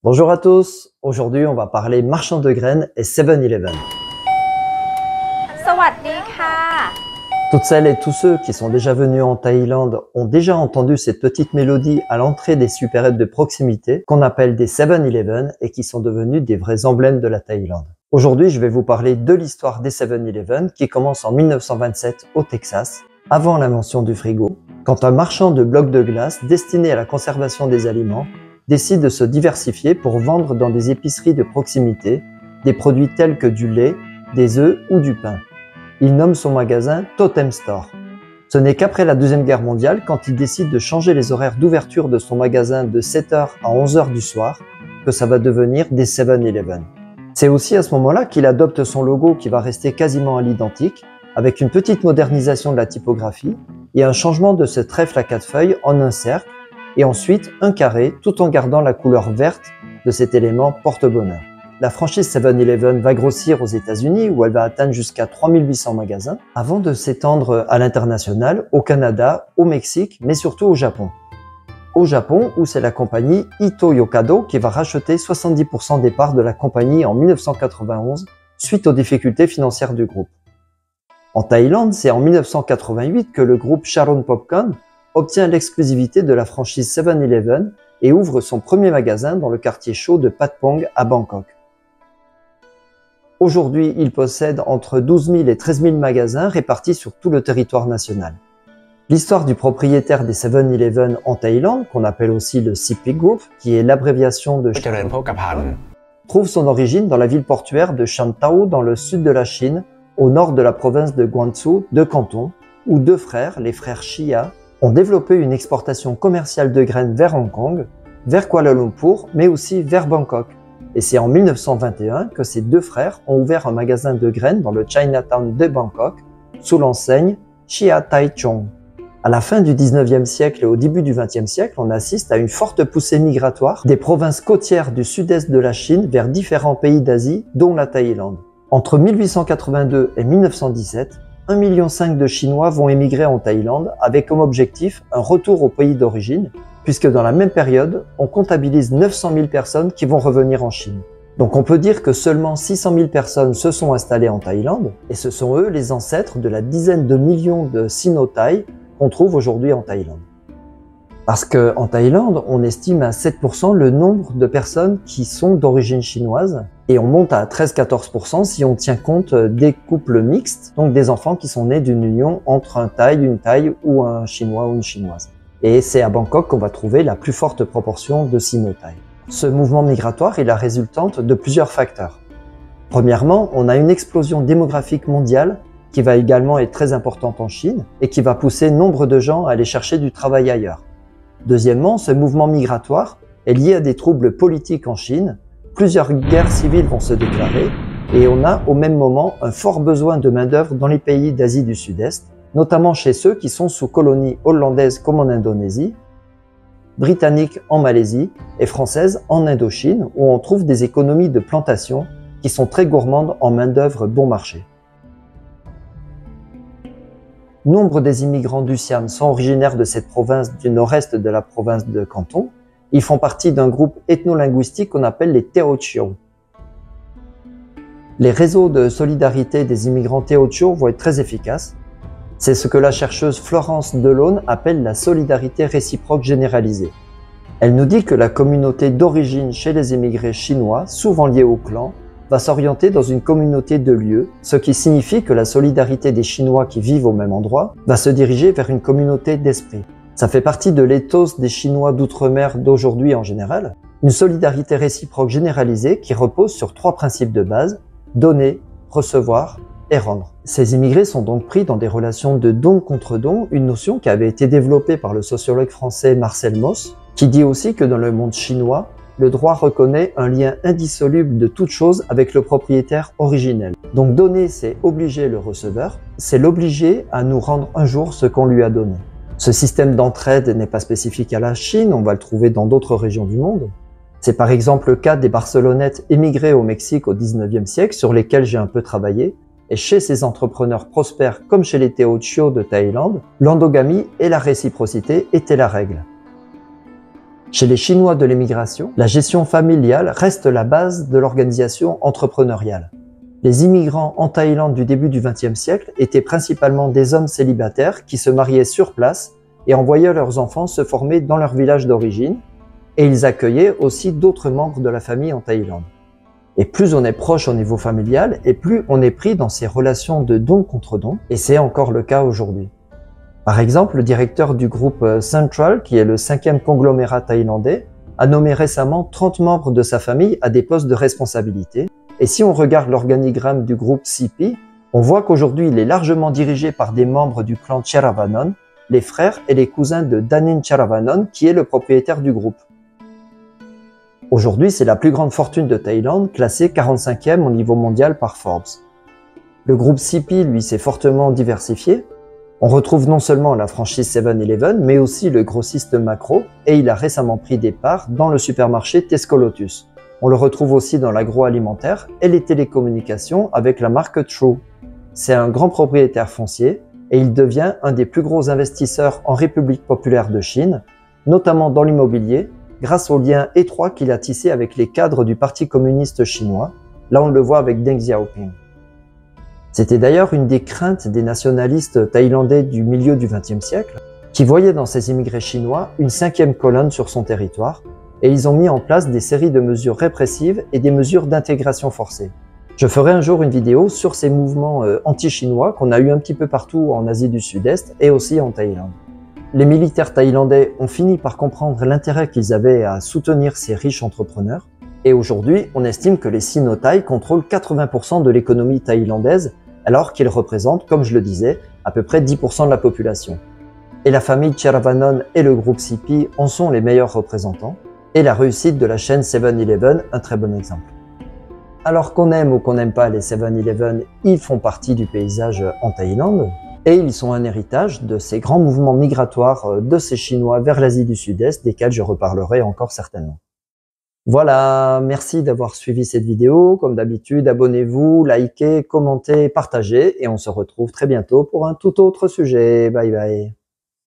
Bonjour à tous, aujourd'hui on va parler marchand de graines et 7-Eleven. สวัสดีค่ะ Toutes celles et tous ceux qui sont déjà venus en Thaïlande ont déjà entendu cette petite mélodie à l'entrée des supérettes de proximité qu'on appelle des 7-Eleven et qui sont devenus des vrais emblèmes de la Thaïlande. Aujourd'hui je vais vous parler de l'histoire des 7-Eleven qui commence en 1927 au Texas, avant l'invention du frigo, quand un marchand de blocs de glace destiné à la conservation des aliments décide de se diversifier pour vendre dans des épiceries de proximité des produits tels que du lait, des œufs ou du pain. Il nomme son magasin Totem Store. Ce n'est qu'après la Deuxième Guerre mondiale, quand il décide de changer les horaires d'ouverture de son magasin de 7h à 11h du soir, que ça va devenir des 7-Eleven. C'est aussi à ce moment-là qu'il adopte son logo qui va rester quasiment à l'identique, avec une petite modernisation de la typographie et un changement de ce trèfle à 4 feuilles en un cercle, et ensuite un carré tout en gardant la couleur verte de cet élément porte-bonheur. La franchise 7-Eleven va grossir aux États-Unis où elle va atteindre jusqu'à 3800 magasins avant de s'étendre à l'international, au Canada, au Mexique, mais surtout au Japon. Au Japon où c'est la compagnie Ito-Yokado qui va racheter 70% des parts de la compagnie en 1991 suite aux difficultés financières du groupe. En Thaïlande, c'est en 1988 que le groupe Charoen Popcorn obtient l'exclusivité de la franchise 7-Eleven et ouvre son premier magasin dans le quartier chaud de Patpong à Bangkok. Aujourd'hui, il possède entre 12 000 et 13 000 magasins répartis sur tout le territoire national. L'histoire du propriétaire des 7-Eleven en Thaïlande, qu'on appelle aussi le CP Group, qui est l'abréviation de Charoen Popcorn, trouve son origine dans la ville portuaire de Shan-Tao dans le sud de la Chine, au nord de la province de Guangzhou, de Canton, où deux frères, les frères Chia, ont développé une exportation commerciale de graines vers Hong Kong, vers Kuala Lumpur, mais aussi vers Bangkok. Et c'est en 1921 que ces deux frères ont ouvert un magasin de graines dans le Chinatown de Bangkok, sous l'enseigne Chia Thai Chong. À la fin du 19e siècle et au début du 20e siècle, on assiste à une forte poussée migratoire des provinces côtières du sud-est de la Chine vers différents pays d'Asie, dont la Thaïlande. Entre 1882 et 1917, 1,5 million de Chinois vont émigrer en Thaïlande avec comme objectif un retour au pays d'origine, puisque dans la même période, on comptabilise 900 000 personnes qui vont revenir en Chine. Donc on peut dire que seulement 600 000 personnes se sont installées en Thaïlande, et ce sont eux les ancêtres de la dizaine de millions de Sino-Thaï qu'on trouve aujourd'hui en Thaïlande. Parce qu'en Thaïlande, on estime à 7% le nombre de personnes qui sont d'origine chinoise, et on monte à 13-14% si on tient compte des couples mixtes, donc des enfants qui sont nés d'une union entre un Thaï, une Thaï ou un Chinois ou une Chinoise. Et c'est à Bangkok qu'on va trouver la plus forte proportion de Sino-Thaï. Ce mouvement migratoire est la résultante de plusieurs facteurs. Premièrement, on a une explosion démographique mondiale qui va également être très importante en Chine et qui va pousser nombre de gens à aller chercher du travail ailleurs. Deuxièmement, ce mouvement migratoire est lié à des troubles politiques en Chine. Plusieurs guerres civiles vont se déclarer et on a au même moment un fort besoin de main-d'œuvre dans les pays d'Asie du Sud-Est, notamment chez ceux qui sont sous colonie hollandaise comme en Indonésie, britannique en Malaisie et française en Indochine, où on trouve des économies de plantation qui sont très gourmandes en main-d'œuvre bon marché. Nombre des immigrants du Siam sont originaires de cette province du nord-est de la province de Canton. Ils font partie d'un groupe ethno-linguistique qu'on appelle les Teochew. Les réseaux de solidarité des immigrants Teochew vont être très efficaces. C'est ce que la chercheuse Florence Delaune appelle la solidarité réciproque généralisée. Elle nous dit que la communauté d'origine chez les immigrés chinois, souvent liée au clan, va s'orienter dans une communauté de lieux, ce qui signifie que la solidarité des Chinois qui vivent au même endroit va se diriger vers une communauté d'esprit. Ça fait partie de l'éthos des Chinois d'outre-mer d'aujourd'hui en général, une solidarité réciproque généralisée qui repose sur 3 principes de base: donner, recevoir et rendre. Ces immigrés sont donc pris dans des relations de don contre don, une notion qui avait été développée par le sociologue français Marcel Mauss, qui dit aussi que dans le monde chinois, le droit reconnaît un lien indissoluble de toute chose avec le propriétaire originel. Donc donner, c'est obliger le receveur, c'est l'obliger à nous rendre un jour ce qu'on lui a donné. Ce système d'entraide n'est pas spécifique à la Chine, on va le trouver dans d'autres régions du monde. C'est par exemple le cas des Barcelonettes émigrés au Mexique au 19e siècle, sur lesquels j'ai un peu travaillé, et chez ces entrepreneurs prospères comme chez les Teochew de Thaïlande, l'endogamie et la réciprocité étaient la règle. Chez les Chinois de l'émigration, la gestion familiale reste la base de l'organisation entrepreneuriale. Les immigrants en Thaïlande du début du XXe siècle étaient principalement des hommes célibataires qui se mariaient sur place et envoyaient leurs enfants se former dans leur village d'origine, et ils accueillaient aussi d'autres membres de la famille en Thaïlande. Et plus on est proche au niveau familial, et plus on est pris dans ces relations de don contre don, et c'est encore le cas aujourd'hui. Par exemple, le directeur du groupe Central, qui est le 5e conglomérat thaïlandais, a nommé récemment 30 membres de sa famille à des postes de responsabilité. Et si on regarde l'organigramme du groupe CP, on voit qu'aujourd'hui il est largement dirigé par des membres du clan Tjeravanon, les frères et les cousins de Danin Tjeravanon, qui est le propriétaire du groupe. Aujourd'hui, c'est la plus grande fortune de Thaïlande, classée 45e au niveau mondial par Forbes. Le groupe CP, lui, s'est fortement diversifié. On retrouve non seulement la franchise 7-Eleven, mais aussi le grossiste Macro, et il a récemment pris des parts dans le supermarché Tesco Lotus. On le retrouve aussi dans l'agroalimentaire et les télécommunications avec la marque True. C'est un grand propriétaire foncier et il devient un des plus gros investisseurs en République populaire de Chine, notamment dans l'immobilier, grâce aux liens étroits qu'il a tissés avec les cadres du Parti communiste chinois. Là, on le voit avec Deng Xiaoping. C'était d'ailleurs une des craintes des nationalistes thaïlandais du milieu du XXe siècle, qui voyaient dans ces immigrés chinois une 5e colonne sur son territoire, et ils ont mis en place des séries de mesures répressives et des mesures d'intégration forcée. Je ferai un jour une vidéo sur ces mouvements anti-chinois qu'on a eu un petit peu partout en Asie du Sud-Est et aussi en Thaïlande. Les militaires thaïlandais ont fini par comprendre l'intérêt qu'ils avaient à soutenir ces riches entrepreneurs, et aujourd'hui, on estime que les Sino-Thaï contrôlent 80% de l'économie thaïlandaise, alors qu'ils représentent, comme je le disais, à peu près 10% de la population. Et la famille Tjeravanon et le groupe CP en sont les meilleurs représentants, et la réussite de la chaîne 7-Eleven, un très bon exemple. Alors qu'on aime ou qu'on n'aime pas les 7-Eleven, ils font partie du paysage en Thaïlande, et ils sont un héritage de ces grands mouvements migratoires de ces Chinois vers l'Asie du Sud-Est, desquels je reparlerai encore certainement. Voilà, merci d'avoir suivi cette vidéo. Comme d'habitude, abonnez-vous, likez, commentez, partagez, et on se retrouve très bientôt pour un tout autre sujet. Bye bye.